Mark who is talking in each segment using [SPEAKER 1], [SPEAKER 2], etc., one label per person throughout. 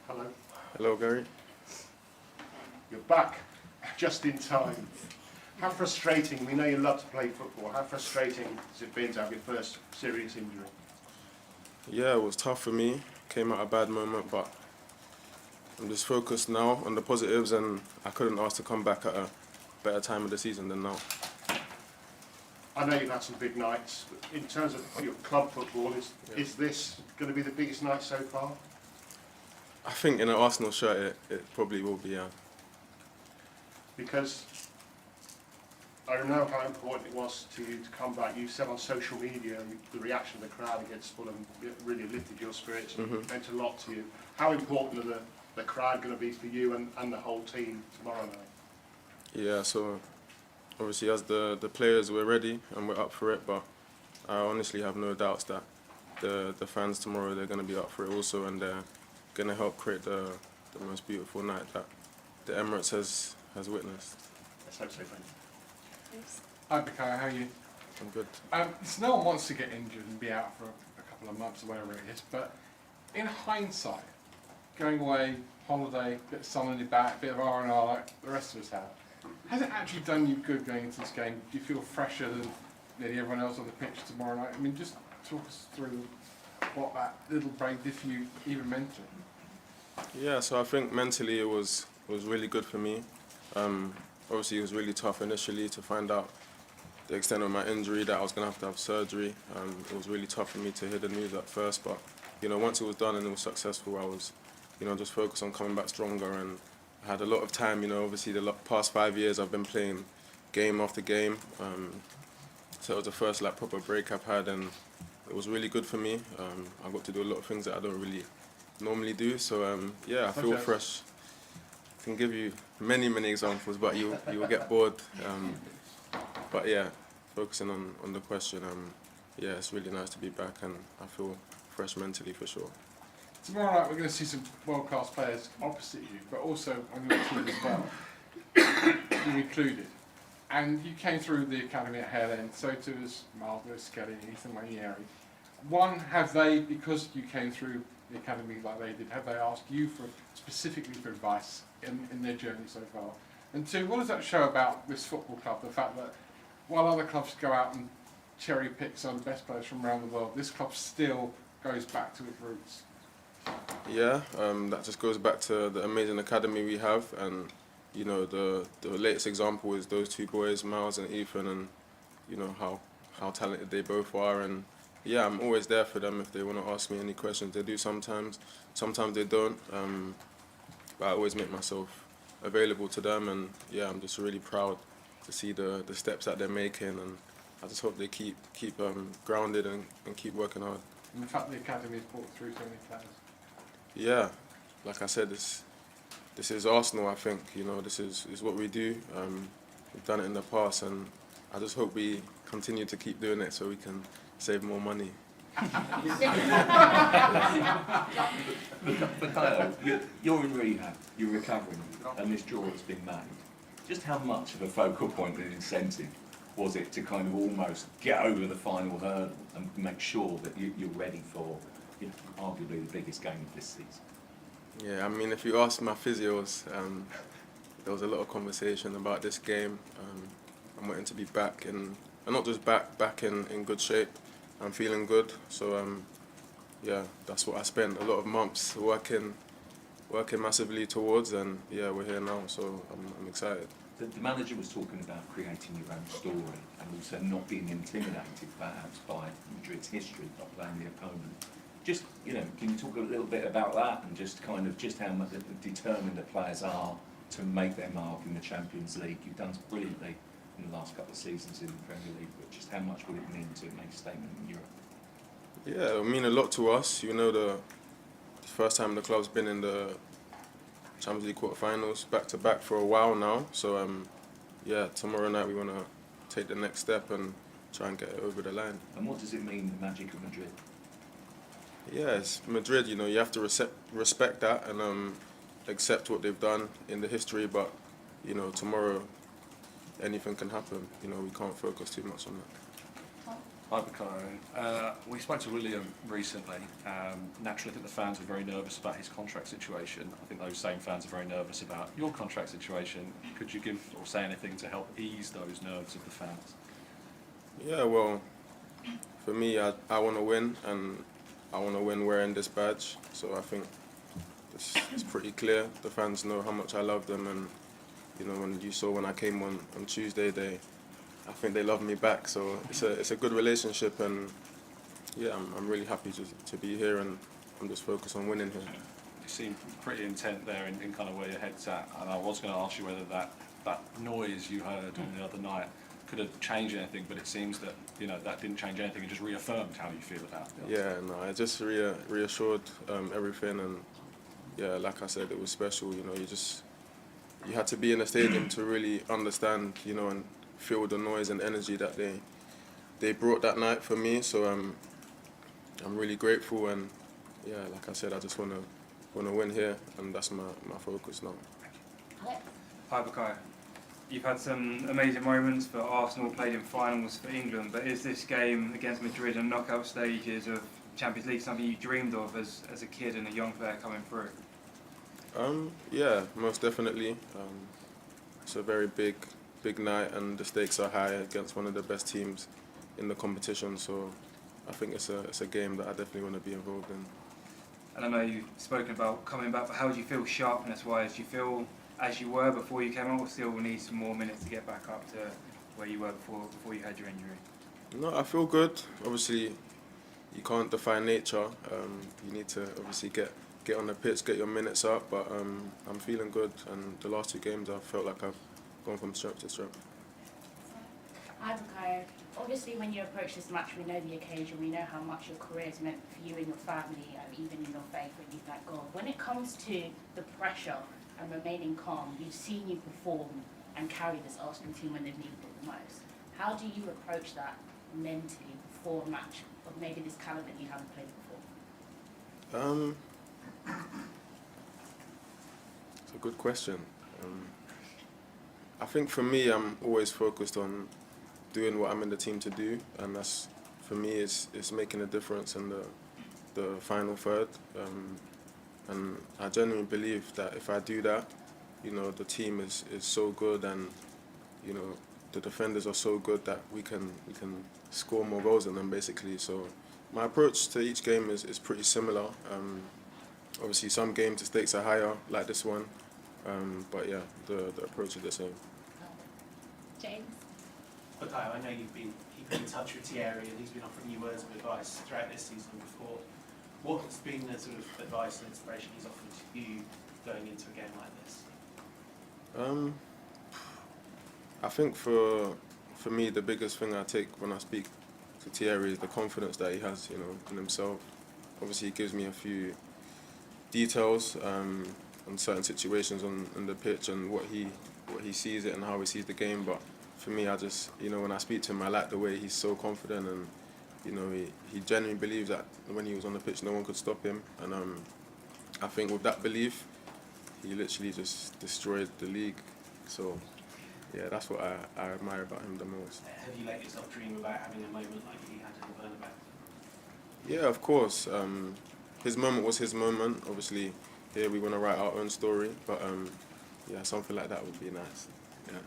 [SPEAKER 1] Hello.
[SPEAKER 2] Hello, Gary.
[SPEAKER 1] You're back just in time. How frustrating, we know you love to play football, how frustrating has it been to have your first serious injury?
[SPEAKER 2] Yeah, it was tough for me. Came at a bad moment, but I'm just focused now on the positives, and I couldn't ask to come back at a better time of the season than now.
[SPEAKER 1] I know you've had some big nights, but in terms of your club football, is this going to be the biggest night so far?
[SPEAKER 2] I think in an Arsenal shirt it probably will be, yeah.
[SPEAKER 1] Because I know how important it was to you to come back. You said on social media the reaction of the crowd against Fulham really lifted your spirits and meant a lot to you. How important are the crowd going to be for you and the whole team tomorrow night?
[SPEAKER 2] Yeah, so obviously as the players, we're ready and we're up for it, but I honestly have no doubts that the fans tomorrow, they're going to be up for it also, and they're going to help create the most beautiful night that the Emirates has witnessed.
[SPEAKER 1] Let's hope so, thank you.
[SPEAKER 3] Hi, Bakayo, how are you?
[SPEAKER 2] I'm good.
[SPEAKER 3] So no one wants to get injured and be out for a couple of months or whatever it is, but in hindsight, going away, holiday, bit of sun on your back, bit of R&R like the rest of us have, has it actually done you good going into this game? Do you feel fresher than nearly everyone else on the pitch tomorrow night? I mean, just talk us through what that little break did for you, even mentally.
[SPEAKER 2] Yeah, so I think mentally it was really good for me. Obviously, it was really tough initially to find out the extent of my injury, that I was going to have surgery. It was really tough for me to hear the news at first, but once it was done and it was successful, I was just focused on coming back stronger, and I had a lot of time. Obviously the past 5 years I've been playing game after game, so it was the first proper break I've had, and it was really good for me. I got to do a lot of things that I don't really normally do, so yeah, I feel fresh. I can give you many examples, but you will get bored. But yeah, focusing on the question, yeah, it's really nice to be back, and I feel fresh mentally for sure.
[SPEAKER 3] Tomorrow night we're going to see some world-class players opposite you, but also on your team as well, you included. And you came through the academy at Hale End, so too as Marvel, Skelly, Ethan Wanieri. One, have they, because you came through the academy like they did, have they asked you specifically for advice in their journey so far? And two, what does that show about this football club, the fact that while other clubs go out and cherry pick some of the best players from around the world, this club still goes back to its roots?
[SPEAKER 2] Yeah, that just goes back to the amazing academy we have, and the latest example is those two boys, Miles and Ethan, and how talented they both are. And yeah, I'm always there for them if they want to ask me any questions. They do sometimes they don't, but I always make myself available to them, and yeah, I'm just really proud to see the steps that they're making, and I just hope they keep grounded and keep working hard.
[SPEAKER 3] And the fact the academy has brought through so many players.
[SPEAKER 2] Yeah, like I said, this is Arsenal. I think this is what we do. We've done it in the past, and I just hope we continue to keep doing it so we can save more money.
[SPEAKER 4] But Kyle, you're in rehab, you're recovering, and this draw has been made. Just how much of a focal point and incentive was it to kind of almost get over the final hurdle and make sure that you're ready for arguably the biggest game of this season?
[SPEAKER 2] Yeah, I mean, if you ask my physios, there was a lot of conversation about this game. I'm wanting to be back, and not just back in good shape. I'm feeling good, so yeah, that's what I spent a lot of months working massively towards, and yeah, we're here now, so I'm excited.
[SPEAKER 4] The manager was talking about creating your own story and also not being intimidated perhaps by Madrid's history by playing the opponent. Just, can you talk a little bit about that and just how much determined the players are to make their mark in the Champions League? You've done brilliantly in the last couple of seasons in the Premier League, but just how much would it mean to make a statement in Europe?
[SPEAKER 2] Yeah, it would mean a lot to us. The first time the club's been in the Champions League quarterfinals back to back for a while now. So yeah, tomorrow night we want to take the next step and try and get it over the line.
[SPEAKER 4] And what does it mean, the magic of Madrid?
[SPEAKER 2] Yeah, it's Madrid. You have to respect that and accept what they've done in the history. But tomorrow anything can happen. We can't focus too much on that.
[SPEAKER 5] Hi, Bakayo. We spoke to William recently. Naturally, I think the fans are very nervous about his contract situation. I think those same fans are very nervous about your contract situation. Could you give or say anything to help ease those nerves of the fans?
[SPEAKER 2] Yeah, well, for me, I want to win, and I want to win wearing this badge. So I think it's pretty clear. The fans know how much I love them, and when you saw when I came on Tuesday, I think they love me back. So it's a good relationship, and yeah, I'm really happy to be here, and I'm just focused on winning here.
[SPEAKER 5] You seem pretty intent there in kind of where your head's at, and I was going to ask you whether that noise you heard on the other night could have changed anything, but it seems that that didn't change anything. It just reaffirmed how you feel about it.
[SPEAKER 2] Yeah, no, it just reassured everything, and yeah, like I said, it was special. You had to be in the stadium to really understand, and feel the noise and energy that they brought that night for me. So I'm really grateful, and yeah, like I said, I just wanna win here, and that's my focus now.
[SPEAKER 6] Hi, Bakayo. You've had some amazing moments for Arsenal, played in finals for England, but is this game against Madrid and knockout stages of Champions League something you dreamed of as a kid and a young player coming through?
[SPEAKER 2] Yeah, most definitely. It's a very big night, and the stakes are high against one of the best teams in the competition. So I think it's a game that I definitely want to be involved in.
[SPEAKER 6] And I know you've spoken about coming back, but how do you feel sharpness-wise? Do you feel as you were before you came on, or still need some more minutes to get back up to where you were before you had your injury?
[SPEAKER 2] No, I feel good. Obviously, you can't define nature. You need to obviously get on the pitch, get your minutes up. But I'm feeling good, and the last 2 games I felt like I've gone from strength to strength.
[SPEAKER 7] Hi, Bakayo. Obviously, when you approach this match, we know the occasion, we know how much your career has meant for you and your family, and even in your faith when you thank God. When it comes to the pressure and remaining calm, we've seen you perform and carry this Arsenal team when they've needed it the most. How do you approach that mentally before a match of maybe this caliber that you haven't played before?
[SPEAKER 2] It's a good question. I think for me, I'm always focused on doing what I'm in the team to do, and that's, for me, it's making a difference in the final third. And I genuinely believe that if I do that, the team is so good, and the defenders are so good that we can score more goals than them, basically. So my approach to each game is pretty similar. Obviously, some games the stakes are higher, like this one, but yeah, the approach is the same.
[SPEAKER 7] James?
[SPEAKER 8] Bakayo, I know you've been keeping in touch with Thierry, and he's been offering you words of advice throughout this season and before. What has been the sort of advice and inspiration he's offered to you going into a game like this?
[SPEAKER 2] I think for me, the biggest thing I take when I speak to Thierry is the confidence that he has, in himself. Obviously, he gives me a few details on certain situations on the pitch and what he sees it and how he sees the game. But for me, I just, when I speak to him, I like the way he's so confident, and he genuinely believes that when he was on the pitch, no one could stop him. And I think with that belief, he literally just destroyed the league. So yeah, that's what I admire about him the most.
[SPEAKER 8] Have you let yourself dream about having a moment like he had in the Bernabeu?
[SPEAKER 2] Yeah, of course. His moment was his moment. Obviously, here we want to write our own story, but yeah, something like that would be nice. Yeah.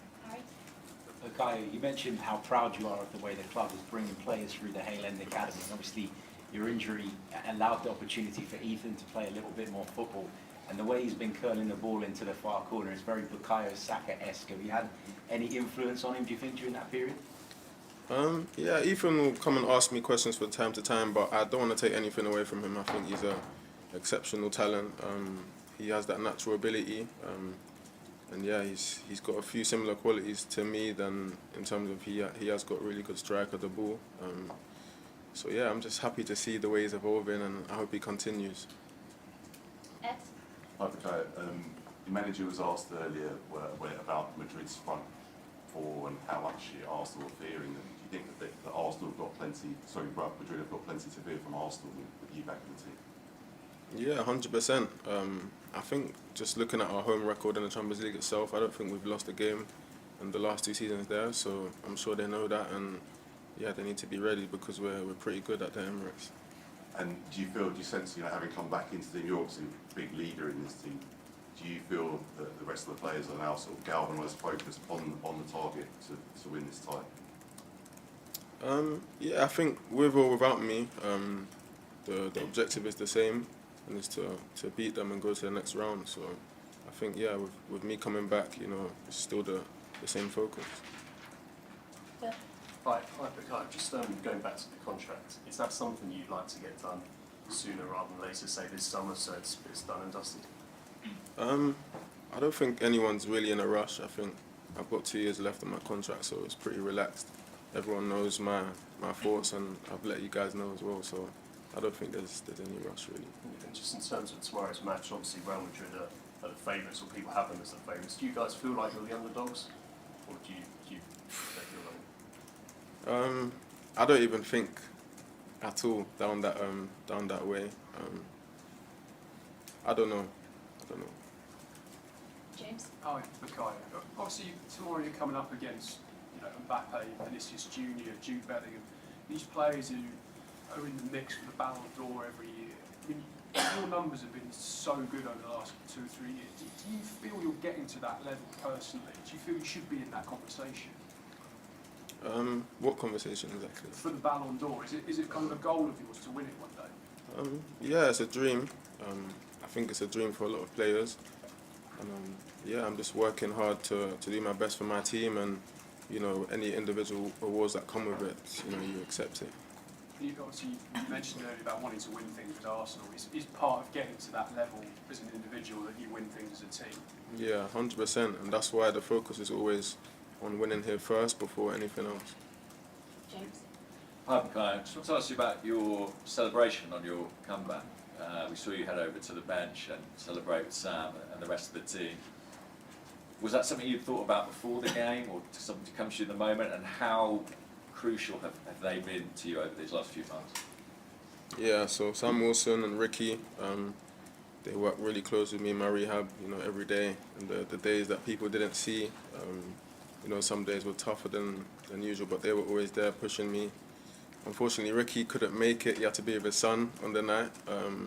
[SPEAKER 9] Bakayo, you mentioned how proud you are of the way the club is bringing players through the Hale End Academy. Obviously, your injury allowed the opportunity for Ethan to play a little bit more football, and the way he's been curling the ball into the far corner is very Bukayo Saka-esque. Have you had any influence on him, do you think, during that period?
[SPEAKER 2] Yeah, Ethan will come and ask me questions from time to time, but I don't want to take anything away from him. I think he's an exceptional talent. He has that natural ability. And yeah, he's got a few similar qualities to me than in terms of he has got really good strike of the ball. So yeah, I'm just happy to see the way he's evolving, and I hope he continues.
[SPEAKER 7] Ed?
[SPEAKER 10] Hi, Bakayo. The manager was asked earlier about Madrid's front four and how much Arsenal are fearing them. Do you think that Arsenal have got plenty? Sorry, Madrid have got plenty to fear from Arsenal with you back in the team?
[SPEAKER 2] Yeah, 100%. I think just looking at our home record in the Champions League itself, I don't think we've lost a game in the last 2 seasons there, so I'm sure they know that. And yeah, they need to be ready because we're pretty good at the Emirates.
[SPEAKER 10] And do you sense, having come back into the team, you're obviously a big leader in this team. Do you feel that the rest of the players are now sort of galvanised, focused on the target to win this title?
[SPEAKER 2] Yeah, I think with or without me, the objective is the same, and it's to beat them and go to the next round. So I think, yeah, with me coming back, it's still the same focus.
[SPEAKER 11] Hi, Picard. Just going back to the contract, is that something you'd like to get done sooner rather than later, say this summer, so it's done and dusted?
[SPEAKER 2] I don't think anyone's really in a rush. I think I've got 2 years left on my contract, so it's pretty relaxed. Everyone knows my thoughts, and I've let you guys know as well, so I don't think there's any rush really.
[SPEAKER 11] And just in terms of tomorrow's match, obviously Real Madrid are the favourites, or people have them as the favourites. Do you guys feel like you're the underdogs, or do you think you're wrong?
[SPEAKER 2] I don't even think at all down that way. I don't know.
[SPEAKER 7] James?
[SPEAKER 12] Hi, Micaiah. Obviously, tomorrow you're coming up against Mbappe, Vinicius Junior, Jude Bellingham. These players who are in the mix for the Ballon d'Or every year. I mean, your numbers have been so good over the last 2 or 3 years. Do you feel you're getting to that level personally? Do you feel you should be in that conversation?
[SPEAKER 2] What conversation exactly?
[SPEAKER 12] For the Ballon d'Or, is it kind of a goal of yours to win it one day?
[SPEAKER 2] Yeah, it's a dream. I think it's a dream for a lot of players. And yeah, I'm just working hard to do my best for my team, and any individual awards that come with it, you accept it.
[SPEAKER 12] Obviously, you mentioned earlier about wanting to win things with Arsenal. Is part of getting to that level as an individual that you win things as a team?
[SPEAKER 2] Yeah, 100%, and that's why the focus is always on winning here first before anything else.
[SPEAKER 7] James?
[SPEAKER 13] Hi, Micaiah. Just want to ask you about your celebration on your comeback. We saw you head over to the bench and celebrate with Sam and the rest of the team. Was that something you'd thought about before the game, or something to come to you in the moment? And how crucial have they been to you over these last few months?
[SPEAKER 2] Yeah, so Sam Wilson and Ricky, they work really close with me in my rehab, every day. And the days that people didn't see, some days were tougher than usual, but they were always there pushing me. Unfortunately, Ricky couldn't make it. He had to be with his son on the night,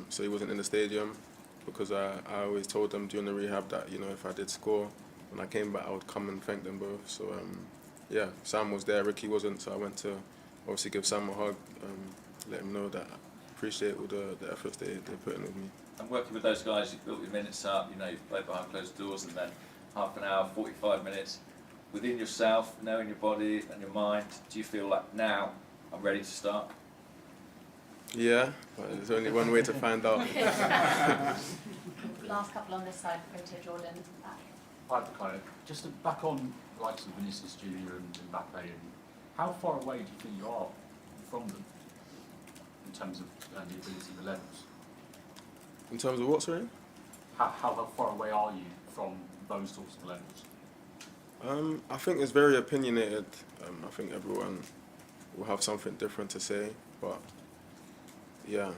[SPEAKER 2] so he wasn't in the stadium, because I always told them during the rehab that, if I did score, when I came back, I would come and thank them both. So, yeah, Sam was there, Ricky wasn't, so I went to obviously give Sam a hug, let him know that I appreciate all the efforts they put in with me.
[SPEAKER 13] And working with those guys, you've built your minutes up, you've played behind closed doors, and then half an hour, 45 minutes. Within yourself, knowing your body and your mind, do you feel like now I'm ready to start?
[SPEAKER 2] Yeah, but there's only one way to find out.
[SPEAKER 7] Last couple on this side, go to Jordan.
[SPEAKER 14] Hi, Micaiah. Just back on the likes of Vinicius Junior and Mbappe, and how far away do you think you are from them in terms of the ability, the levels?
[SPEAKER 2] In terms of what, sorry?
[SPEAKER 14] How far away are you from those sorts of levels?
[SPEAKER 2] I think it's very opinionated. I think everyone will have something different to say, but yeah,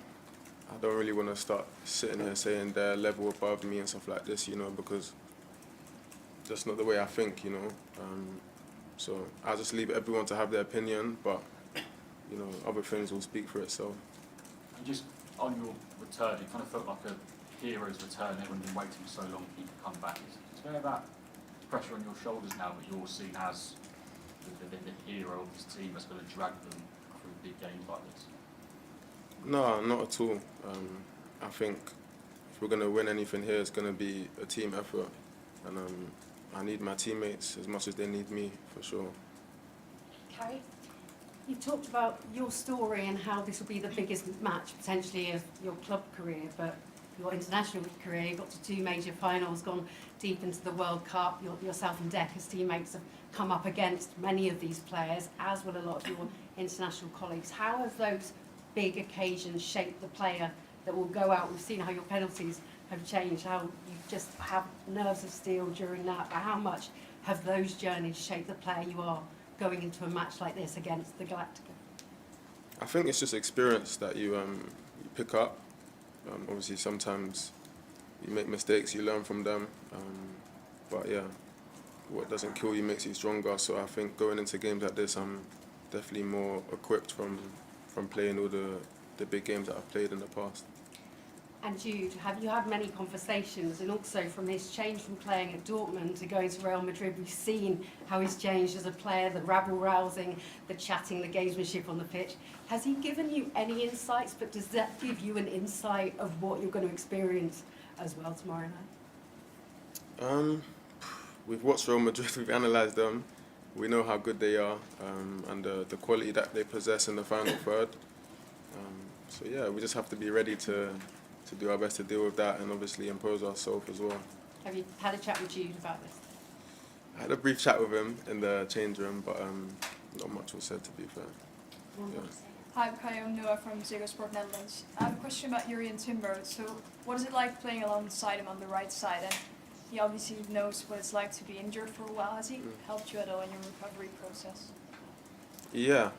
[SPEAKER 2] I don't really want to start sitting here saying they're a level above me and stuff like this, because that's not the way I think, So I just leave everyone to have their opinion, but other things will speak for itself.
[SPEAKER 14] And just on your return, it kind of felt like a hero's return. Everyone's been waiting so long for you to come back. Is there that pressure on your shoulders now that you're seen as the hero of this team that's going to drag them through big games like this?
[SPEAKER 2] No, not at all. I think if we're going to win anything here, it's going to be a team effort, and I need my teammates as much as they need me, for sure.
[SPEAKER 7] Carrie?
[SPEAKER 15] You talked about your story and how this will be the biggest match potentially of your club career, but your international career, you got to 2 major finals, gone deep into the World Cup. Yourself and Decker's teammates have come up against many of these players, as will a lot of your international colleagues. How have those big occasions shaped the player that will go out? We've seen how your penalties have changed, how you just have nerves of steel during that, but how much have those journeys shaped the player you are going into a match like this against the Galactica?
[SPEAKER 2] I think it's just experience that you pick up. Obviously, sometimes you make mistakes, you learn from them. But yeah, what doesn't kill you makes you stronger. So I think going into games like this, I'm definitely more equipped from playing all the big games that I've played in the past.
[SPEAKER 15] And Jude, have you had many conversations, and also from his change from playing at Dortmund to going to Real Madrid, we've seen how he's changed as a player, the rabble-rousing, the chatting, the gamesmanship on the pitch. Has he given you any insights, but does that give you an insight of what you're going to experience as well tomorrow night?
[SPEAKER 2] We've watched Real Madrid, we've analysed them, we know how good they are, and the quality that they possess in the final third. So yeah, we just have to be ready to do our best to deal with that and obviously impose ourselves as well.
[SPEAKER 15] Have you had a chat with Jude about this?
[SPEAKER 2] I had a brief chat with him in the change room, but not much was said, to be fair. Yeah.
[SPEAKER 16] Hi, I'm Noah from Ziggo Sport Netherlands. I have a question about Jurriën Timber. So what is it like playing alongside him on the right side? And he obviously knows what it's like to be injured for a while. Has he helped you at all in your recovery process?
[SPEAKER 2] Yeah,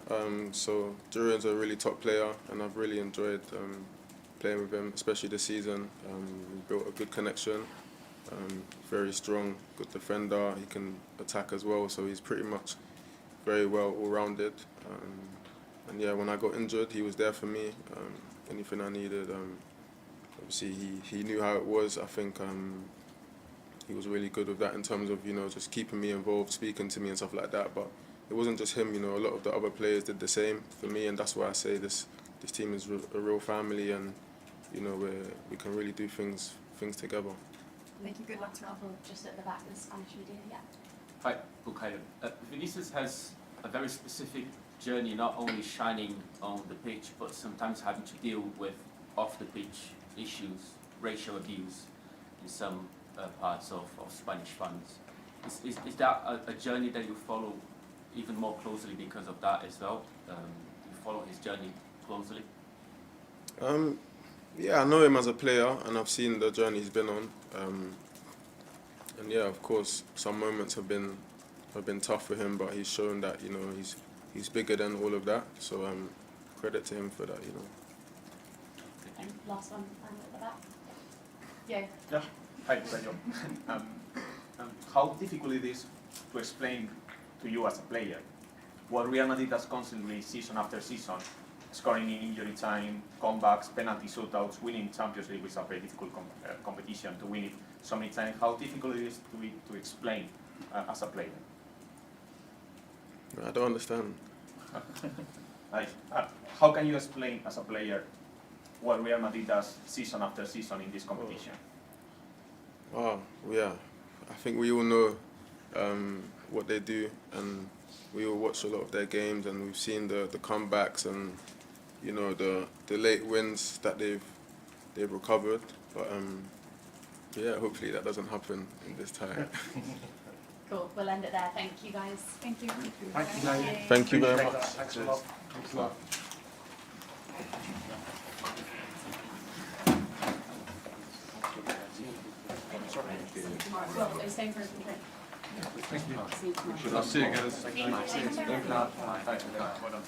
[SPEAKER 2] so Jurriën's a really top player, and I've really enjoyed playing with him, especially this season. We built a good connection, very strong, good defender. He can attack as well, so he's pretty much very well all-rounded. And yeah, when I got injured, he was there for me. Anything I needed, obviously he knew how it was. I think he was really good with that in terms of, just keeping me involved, speaking to me and stuff like that. But it wasn't just him, a lot of the other players did the same for me, and that's why I say this team is a real family, and we can really do things together.
[SPEAKER 16] Thank you. Good luck tomorrow.
[SPEAKER 7] Just at the back of the Spanish media, yeah.
[SPEAKER 17] Hi, Bukayo. Vinicius has a very specific journey, not only shining on the pitch, but sometimes having to deal with off-the-pitch issues, racial abuse in some parts of Spanish fans. Is that a journey that you follow even more closely because of that as well? You follow his journey closely?
[SPEAKER 2] Yeah, I know him as a player, and I've seen the journey he's been on. And yeah, of course, some moments have been tough for him, but he's shown that he's bigger than all of that. So credit to him for that.
[SPEAKER 7] And last one, at the back.
[SPEAKER 18] Yeah. Hi, Bukayo. How difficult it is to explain to you as a player what Real Madrid does constantly, season after season, scoring in injury time, comebacks, penalty shootouts, winning Champions League, which is a very difficult competition to win it so many times. How difficult it is to explain as a player?
[SPEAKER 2] I don't understand.
[SPEAKER 18] How can you explain as a player what Real Madrid does season after season in this competition?
[SPEAKER 2] Wow, yeah. I think we all know what they do, and we all watch a lot of their games, and we've seen the comebacks and the late wins that they've recovered. But yeah, hopefully that doesn't happen in this time.
[SPEAKER 7] Cool, we'll end it there. Thank you guys.
[SPEAKER 16] Thank you.
[SPEAKER 2] Thank you very much.
[SPEAKER 1] Thanks a lot.
[SPEAKER 3] Thanks a lot.
[SPEAKER 7] Well, are you staying for a drink?
[SPEAKER 3] Thank you.
[SPEAKER 7] See you tomorrow.
[SPEAKER 3] I'll see you guys.
[SPEAKER 7] Thank you.
[SPEAKER 5] Well done.